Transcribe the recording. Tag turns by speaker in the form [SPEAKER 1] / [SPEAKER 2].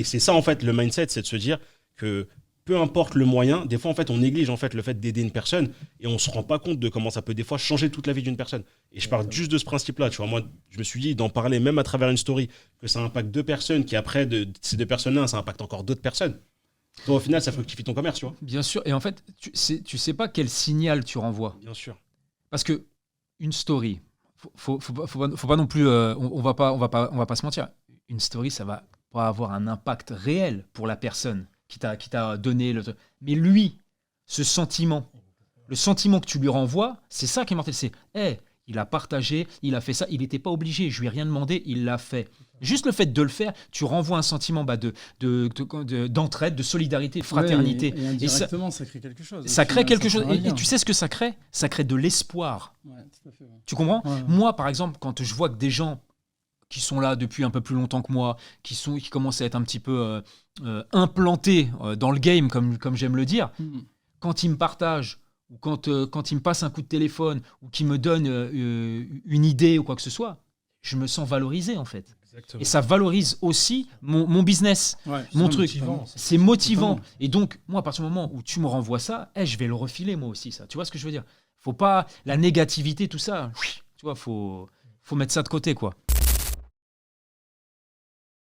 [SPEAKER 1] Et c'est ça, en fait, le mindset, c'est de se dire que peu importe le moyen, des fois, en fait, on néglige en fait, le fait d'aider une personne et on se rend pas compte de comment ça peut des fois changer toute la vie d'une personne. Et je parle juste de ce principe-là. Tu vois, moi, je me suis dit d'en parler même à travers une story, que ça impacte deux personnes, qui après, de ces deux personnes-là, ça impacte encore d'autres personnes. Toi, au final, ça fructifie ton commerce, tu vois.
[SPEAKER 2] Bien sûr. Et en fait, tu sais pas quel signal tu renvoies.
[SPEAKER 1] Bien sûr.
[SPEAKER 2] Parce que une story, faut pas non plus, on va pas se mentir. Une story, ça va pas avoir un impact réel pour la personne qui t'a donné le. Mais lui, ce sentiment, le sentiment que tu lui renvoies, c'est ça qui est mortel. C'est, hey, il a partagé, il a fait ça, il n'était pas obligé, je lui ai rien demandé, il l'a fait. Juste le fait de le faire, tu renvoies un sentiment d'entraide, de solidarité, de fraternité.
[SPEAKER 3] Ouais, et indirectement, ça crée quelque chose.
[SPEAKER 2] Ça crée quelque chose.
[SPEAKER 3] crée un lien.
[SPEAKER 2] Et tu sais ce que ça crée? Ça crée de l'espoir.
[SPEAKER 3] Ouais, tout à fait, ouais.
[SPEAKER 2] Tu comprends?
[SPEAKER 3] Ouais.
[SPEAKER 2] Moi, par exemple, quand je vois que des gens qui sont là depuis un peu plus longtemps que moi, qui commencent à être un petit peu implantés dans le game, comme j'aime le dire, quand ils me partagent, ou quand ils me passent un coup de téléphone, ou qu'ils me donnent une idée ou quoi que ce soit, je me sens valorisé en fait.
[SPEAKER 1] Exactement.
[SPEAKER 2] Et ça valorise aussi mon business,
[SPEAKER 3] Ouais,
[SPEAKER 2] mon
[SPEAKER 3] c'est
[SPEAKER 2] truc.
[SPEAKER 3] motivant.
[SPEAKER 2] C'est motivant.
[SPEAKER 3] Totalement.
[SPEAKER 2] Et donc, moi, à partir du moment où tu me renvoies ça, je vais le refiler moi aussi, ça. Tu vois ce que je veux dire? Faut pas la négativité, tout ça. Tu vois, faut mettre ça de côté, quoi.